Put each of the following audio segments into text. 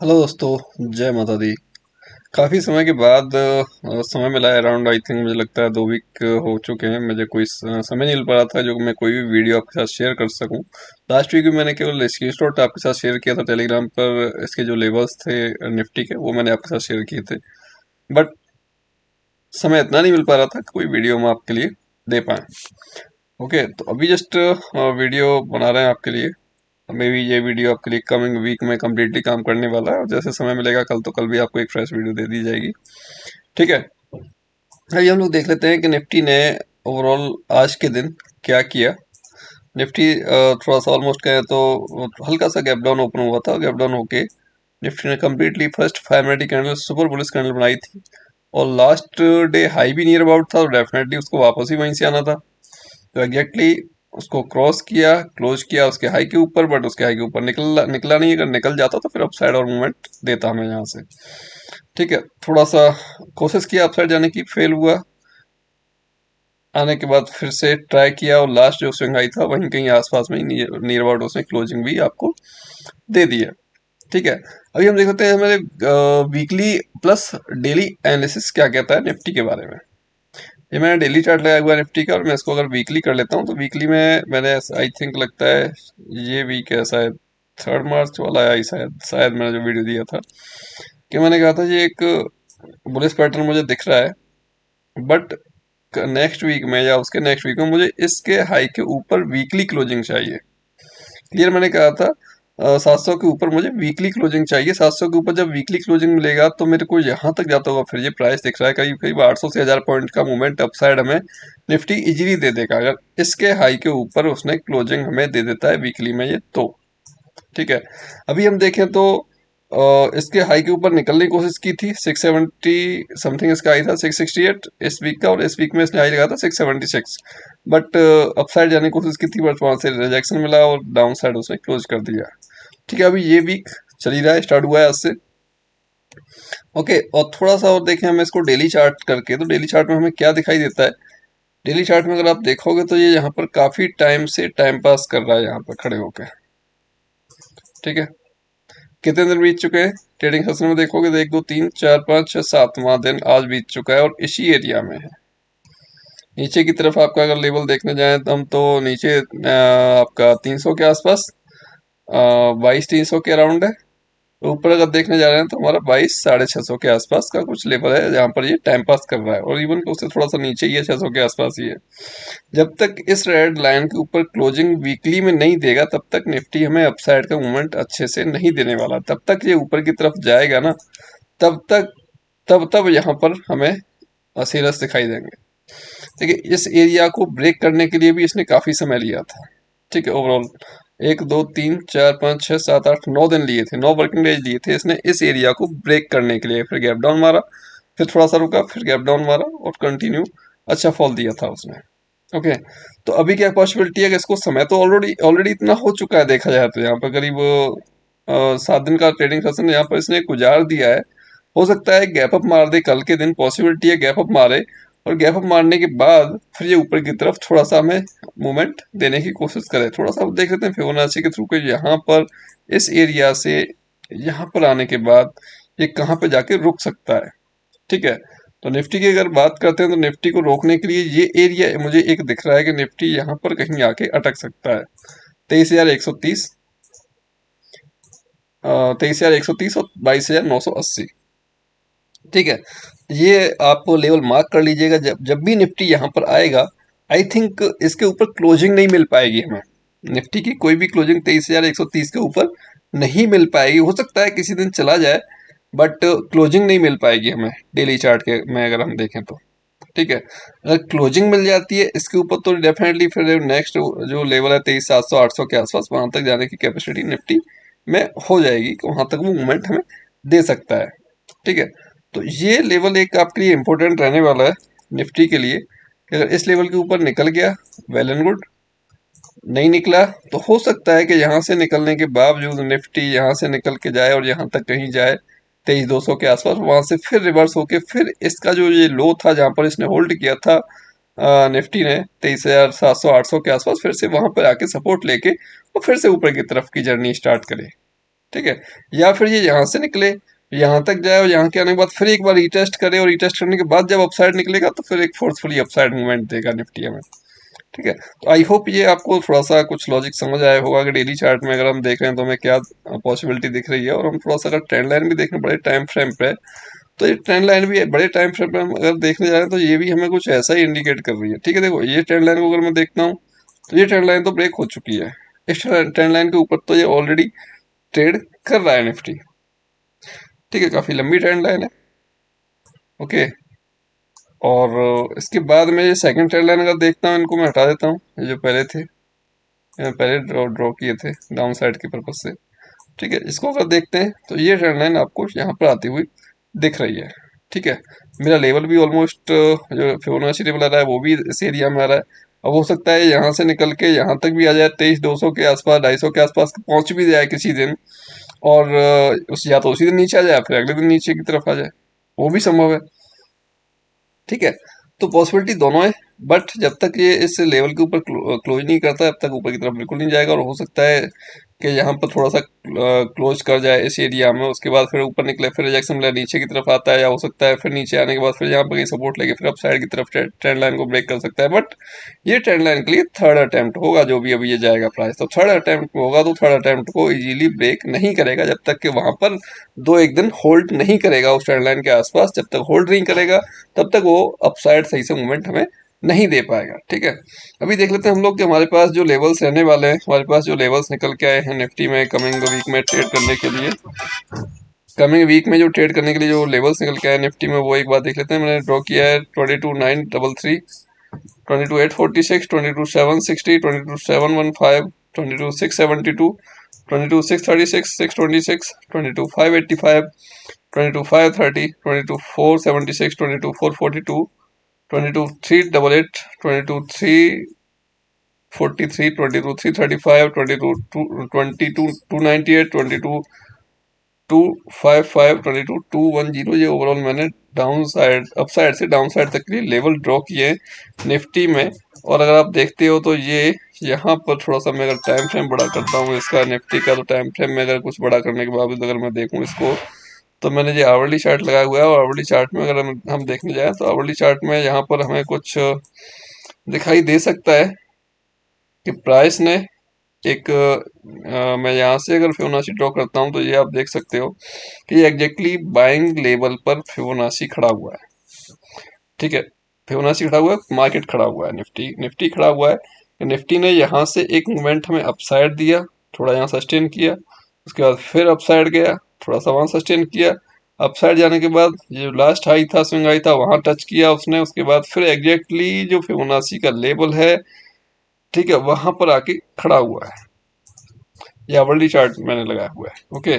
Hello दोस्तों, जय माता दी। काफ़ी समय के बाद समय मिला है। अराउंड आई थिंक मुझे लगता है 2 वीक हो चुके हैं। मुझे कोई समय नहीं मिल पा रहा था जो मैं कोई भी वीडियो आपके साथ शेयर कर सकूं। लास्ट वीक भी मैंने केवल स्क्रीनशॉट आपके साथ शेयर किया था टेलीग्राम पर। इसके जो लेवल्स थे निफ्टी के, वो मैंने आपके साथ शेयर किए थे। बट समय इतना नहीं मिल पा रहा था कि कोई वीडियो हम आपके लिए दे पाएँ। ओके, तो अभी जस्ट वीडियो बना रहे हैं आपके लिए। मे बी ये वीडियो आपके लिए कमिंग वीक में कम्प्लीटली काम करने वाला है, और जैसे समय मिलेगा कल तो कल भी आपको एक फ्रेश वीडियो दे दी जाएगी। ठीक है। आइए हम लोग देख लेते हैं कि निफ्टी ने ओवरऑल आज के दिन क्या किया। निफ्टी थोड़ा सा ऑलमोस्ट कहें तो हल्का सा गैप डाउन ओपन हुआ था। गैप डाउन होके निफ्टी ने completely first 5 minute candle super bullish candle बनाई थी, और लास्ट डे हाई भी नियर अबाउट था, और डेफिनेटली उसको वापस ही वहीं से आना था। तो एग्जैक्टली उसको क्रॉस किया, क्लोज किया उसके हाई के ऊपर, बट उसके हाई के ऊपर निकला निकला नहीं। अगर निकल जाता तो फिर अपसाइड और मूवमेंट देता हमें यहाँ से। ठीक है, थोड़ा सा कोशिश किया अपसाइड जाने की, फेल हुआ। आने के बाद फिर से ट्राई किया, और लास्ट जो स्विंग आई था वहीं कहीं आसपास में ही नियर अबाउट उसने क्लोजिंग भी आपको दे दी है। ठीक है, अभी हम देख सकते हैं हमारे वीकली प्लस डेली एनालिसिस क्या कहता है निफ्टी के बारे में। ये मैंने डेली चार्ट लगाया हुआ है निफ्टी का, और मैं इसको अगर वीकली कर लेता हूँ तो वीकली में मैंने आई थिंक लगता है ये वीक है शायद 3 मार्च वाला है, शायद शायद मैंने जो वीडियो दिया था कि मैंने कहा था ये एक बुलिश पैटर्न मुझे दिख रहा है, बट नेक्स्ट वीक में या उसके नेक्स्ट वीक में मुझे इसके हाई के ऊपर वीकली क्लोजिंग चाहिए। क्लियर, मैंने कहा था 700 के ऊपर मुझे वीकली क्लोजिंग चाहिए। 700 के ऊपर जब वीकली क्लोजिंग मिलेगा तो मेरे को यहाँ तक जाता होगा। फिर ये प्राइस दिख रहा है करीब करीब 800 से 1000 पॉइंट का मूवमेंट अपसाइड हमें निफ्टी इजीली दे देगा, अगर इसके हाई के ऊपर उसने क्लोजिंग हमें दे देता है वीकली में ये तो। ठीक है, अभी हम देखें तो इसके हाई के ऊपर निकलने की कोशिश की थी। 670 समथिंग इसका हाई था, 668 इस वीक का, और इस वीक में इसने हाई लगा था 676। बट अपसाइड जाने की कोशिश की थी, बट वहां से रिजेक्शन मिला और डाउन साइड उसने क्लोज कर दिया। ठीक है, अभी ये वीक चल ही रहा है, स्टार्ट हुआ है आज से। ओके, और थोड़ा सा और देखें हम इसको डेली चार्ट करके, तो डेली चार्ट में हमें क्या दिखाई देता है। डेली चार्ट में अगर आप देखोगे तो ये यहाँ पर काफी टाइम से टाइम पास कर रहा है यहाँ पर खड़े होकर। ठीक है, कितने दिन बीत चुके हैं ट्रेडिंग सेशन में देखोगे तो 1 2 3 4 5 6 7वां दिन आज बीत चुका है, और इसी एरिया में है। नीचे की तरफ आपका अगर लेवल देखने जाएं तो हम तो नीचे आपका 300 के आसपास, 2200 के अराउंड है। ऊपर अगर देखने जा रहे हैं तो हमारा 22 650 के आसपास का कुछ लेवल है जहाँ पर ये टाइम पास कर रहा है, और इवन उससे थोड़ा सा नीचे ही है, 600 के आसपास ही है। जब तक इस रेड लाइन के ऊपर क्लोजिंग वीकली में नहीं देगा तब तक निफ्टी हमें अपसाइड का मूवमेंट अच्छे से नहीं देने वाला। तब तक ये ऊपर की तरफ जाएगा ना, तब तक तब तब यहाँ पर हमें सीरस दिखाई देंगे। देखिए, इस एरिया को ब्रेक करने के लिए भी इसने काफी समय लिया था। ठीक है, ओवरऑल 1 2 3 4 5 6 7 8 9 दिन लिए थे, 9 वर्किंग डेज लिए थे इसने इस एरिया को ब्रेक करने के लिए। फिर गैप डाउन मारा, फिर थोड़ा सा रुका, फिर गैप डाउन मारा, और कंटिन्यू अच्छा फॉल दिया था उसने। ओके, तो अभी क्या पॉसिबिलिटी है कि इसको समय तो ऑलरेडी ऑलरेडी इतना हो चुका है, देखा जाए तो यहाँ पर करीब 7 दिन का ट्रेडिंग सेशन यहाँ पर इसने गुजार दिया है। हो सकता है गैप अप मार दे कल के दिन, पॉसिबिलिटी है गैप अप मारे, और गैप अप मारने के बाद फिर ये ऊपर की तरफ थोड़ा सा हमें मूवमेंट देने की कोशिश करे। थोड़ा सा देख लेते हैं फिबोनाची के थ्रू के यहाँ पर इस एरिया से यहाँ पर आने के बाद ये कहाँ पे जाके रुक सकता है। ठीक है, तो निफ्टी की अगर बात करते हैं तो निफ्टी को रोकने के लिए ये एरिया मुझे एक दिख रहा है कि निफ्टी यहाँ पर कहीं आके अटक सकता है। 23,130, 23,130 और 22,980। ठीक है, ये आप लेवल मार्क कर लीजिएगा। जब जब भी निफ्टी यहाँ पर आएगा, आई थिंक इसके ऊपर क्लोजिंग नहीं मिल पाएगी हमें। निफ्टी की कोई भी क्लोजिंग 23,130 के ऊपर नहीं मिल पाएगी। हो सकता है किसी दिन चला जाए, बट क्लोजिंग नहीं मिल पाएगी हमें डेली चार्ट के में अगर हम देखें तो। ठीक है, अगर क्लोजिंग मिल जाती है इसके ऊपर तो डेफिनेटली फिर नेक्स्ट जो लेवल है 23,700 800 के आसपास, वहां तक जाने की कैपेसिटी निफ्टी में हो जाएगी कि वहां तक वो मूवमेंट हमें दे सकता है। ठीक है, तो ये लेवल एक आपके लिए इम्पोर्टेंट रहने वाला है निफ्टी के लिए, कि अगर इस लेवल के ऊपर निकल गया वेल एंड गुड, नहीं निकला तो हो सकता है कि यहाँ से निकलने के बावजूद निफ्टी यहाँ से निकल के जाए और यहाँ तक कहीं जाए 23,200 के आसपास, वहां से फिर रिवर्स होके फिर इसका जो ये लो था जहां पर इसने होल्ड किया था निफ्टी ने 23,700 800 के आसपास, फिर से वहां पर आके सपोर्ट लेके और फिर से ऊपर की तरफ की जर्नी स्टार्ट करे। ठीक है। या फिर ये यहाँ से निकले, यहाँ तक जाए और यहाँ के आने के बाद फिर एक बार रीटेस्ट करे और रीटेस्ट करने के बाद जब अपसाइड निकलेगा तो फिर एक फोर्सफुली अपसाइड मूवमेंट देगा निफ्टी हमें। ठीक है, तो आई होप ये आपको थोड़ा सा कुछ लॉजिक समझ आया होगा कि डेली चार्ट में अगर हम देख रहे हैं तो हमें क्या पॉसिबिलिटी दिख रही है, और हम थोड़ा सा अगर ट्रेंड लाइन भी देख रहे हैं बड़े टाइम फ्रेम पे, तो ये ट्रेंड लाइन भी बड़े टाइम फ्रेम पे हम अगर देखने जा रहे हैं तो ये भी हमें कुछ ऐसा ही इंडिकेट कर रही है। ठीक है, देखो ये ट्रेंड लाइन को अगर मैं देखता हूँ तो ये ट्रेंड लाइन तो ब्रेक हो चुकी है, इस ट्रेंड लाइन के ऊपर तो ये ऑलरेडी ट्रेड कर रहा है निफ्टी। ठीक है, काफी लंबी ट्रेंड लाइन है। ओके, और इसके बाद में ये सेकंड ट्रेंड लाइन अगर देखता हूँ, इनको मैं हटा देता हूँ, ये जो पहले थे, ये पहले ड्रॉ किए थे डाउन साइड के पर्पज से। ठीक है, इसको अगर देखते हैं तो ये ट्रेंड लाइन आपको यहाँ पर आती हुई दिख रही है। ठीक है, मेरा लेवल भी ऑलमोस्ट जो फिबोनाची लेवल आ रहा है वो भी इस एरिया में आ रहा है। अब हो सकता है यहाँ से निकल के यहाँ तक भी आ जाए, 23,200 के आसपास, 250 के आसपास पहुंच भी जाए किसी दिन, और उस या तो उसी दिन नीचे आ जाए फिर अगले दिन नीचे की तरफ आ जाए, वो भी संभव है। ठीक है, तो पॉसिबिलिटी दोनों है, बट जब तक ये इस लेवल के ऊपर क्लोज नहीं करता तब तक ऊपर की तरफ बिल्कुल नहीं जाएगा, और हो सकता है कि यहाँ पर थोड़ा सा क्लोज कर जाए इस एरिया में, उसके बाद फिर ऊपर निकले फिर रिजेक्शन मिला नीचे की तरफ आता है, या हो सकता है फिर नीचे आने के बाद फिर यहाँ पर कहीं सपोर्ट लेके फिर अप साइड की तरफ ट्रेंड लाइन को ब्रेक कर सकता है। बट ये ट्रेंड लाइन के लिए थर्ड अटेम्प्ट होगा, जो भी अभी ये जाएगा प्राइस, तो थर्ड अटेम्प्ट होगा, तो थर्ड अटेम्प्ट को इजीली ब्रेक नहीं करेगा जब तक कि वहां पर दो एक दिन होल्ड नहीं करेगा उस ट्रेंड लाइन के आसपास। जब तक होल्ड नहीं करेगा तब तक वो अपसाइड सही से मूवमेंट हमें नहीं दे पाएगा। ठीक है, अभी देख लेते हैं हम लोग कि हमारे पास जो लेवल्स रहने वाले हैं, हमारे पास जो लेवल्स निकल के आए हैं निफ्टी में कमिंग वीक में ट्रेड करने के लिए, कमिंग वीक में जो ट्रेड करने के लिए जो लेवल्स निकल के आए निफ्टी में, वो एक बार देख लेते हैं। मैंने ड्रॉ किया है 22,933, 22,846, 22,760, 22,715, 22,672, 22,636, 626, 22,585, 22,530, 22,476, 22,442, 22,388, 22,343, 22,335, 22,298, 22,255, 22,210, ये ओवरऑल मैंने डाउन साइड अप साइड से डाउन साइड तक के लिए लेवल ड्रॉ किए निफ्टी में। और अगर आप देखते हो तो ये यहाँ पर थोड़ा सा मैं अगर टाइम फ्रेम बड़ा करता हूँ इसका निफ्टी का, तो टाइम फ्रेम में अगर कुछ बड़ा करने के बावजूद अगर मैं देखूँ इसको, तो मैंने ये आवरली चार्ट लगाया हुआ है, और आवरली चार्ट में अगर हम देखने जाए तो आवरली चार्ट में यहाँ पर हमें कुछ दिखाई दे सकता है कि प्राइस ने एक मैं यहाँ से अगर फिबोनाची ड्रॉ करता हूँ तो ये आप देख सकते हो कि ये एग्जैक्टली बाइंग लेवल पर फिबोनाची खड़ा हुआ है। ठीक है, फिबोनाची खड़ा हुआ है, मार्केट खड़ा हुआ है, निफ्टी निफ्टी खड़ा हुआ है। निफ्टी ने यहाँ से एक मूवमेंट हमें अपसाइड दिया, थोड़ा यहाँ सस्टेन किया, उसके बाद फिर अपसाइड गया, थोड़ा सा वहाँ सस्टेन किया, अपसाइड जाने के बाद ये लास्ट हाई था, स्विंग हाई था, वहाँ टच किया उसने, उसके बाद फिर एग्जैक्टली जो फिबोनाची का लेवल है, ठीक है, वहां पर आके खड़ा हुआ है। ये आवरली चार्ट मैंने लगाया हुआ है। ओके,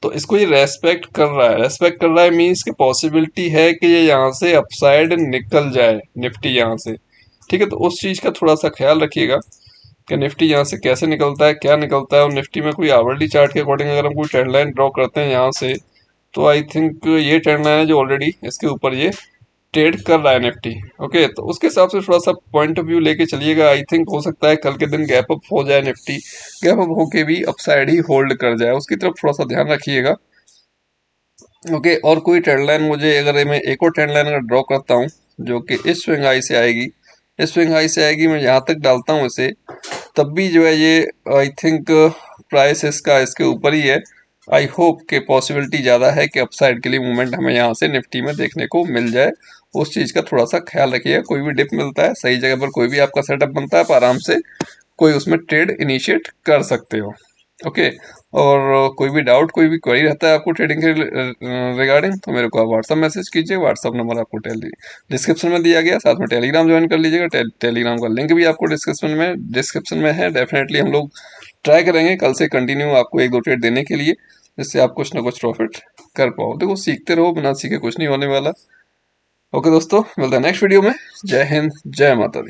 तो इसको ये रेस्पेक्ट कर रहा है, रेस्पेक्ट कर रहा है मीन्स की पॉसिबिलिटी है कि ये यहाँ से अपसाइड निकल जाए निफ्टी यहाँ से। ठीक है, तो उस चीज का थोड़ा सा ख्याल रखिएगा कि निफ्टी यहाँ से कैसे निकलता है, क्या निकलता है, और निफ्टी में कोई आवरली चार्ट के अकॉर्डिंग अगर हम कोई ट्रेंड लाइन ड्रॉ करते हैं यहाँ से, तो आई थिंक ये ट्रेंड लाइन है जो ऑलरेडी इसके ऊपर ये ट्रेड कर रहा है निफ्टी। ओके, तो उसके हिसाब से थोड़ा सा पॉइंट ऑफ व्यू लेके चलिएगा। आई थिंक हो सकता है कल के दिन गैप अप हो जाए निफ्टी, गैप अप होके भी अपसाइड ही होल्ड कर जाए, उसकी तरफ थोड़ा सा ध्यान रखिएगा। ओके, और कोई ट्रेंड लाइन मुझे अगर मैं एक और ट्रेंड लाइन अगर ड्रॉ करता हूँ जो कि इस स्विंग हाई से आएगी, इस स्विंग हाई से आएगी, मैं यहाँ तक डालता हूँ इसे, तब भी जो है ये आई थिंक प्राइस इसका इसके ऊपर ही है। आई होप के पॉसिबिलिटी ज़्यादा है कि अपसाइड के लिए मूवमेंट हमें यहाँ से निफ्टी में देखने को मिल जाए, उस चीज़ का थोड़ा सा ख्याल रखिएगा। कोई भी डिप मिलता है सही जगह पर, कोई भी आपका सेटअप बनता है, आप आराम से कोई उसमें ट्रेड इनिशिएट कर सकते हो। ओके, और कोई भी डाउट कोई भी क्वेरी रहता है आपको ट्रेडिंग के रिगार्डिंग, तो मेरे को आप व्हाट्सअप मैसेज कीजिए, व्हाट्सअप नंबर आपको डिस्क्रिप्शन में दिया गया, साथ में टेलीग्राम ज्वाइन कर लीजिएगा, टेलीग्राम का लिंक भी आपको डिस्क्रिप्शन में है। डेफिनेटली हम लोग ट्राई करेंगे कल से कंटिन्यू आपको एक दो ट्रेड देने के लिए, जिससे आप कुछ ना कुछ प्रॉफिट कर पाओ। देखो, सीखते रहो, बिना सीखे कुछ नहीं होने वाला। ओके दोस्तों, मिलते हैं नेक्स्ट वीडियो में। जय हिंद, जय माता दी।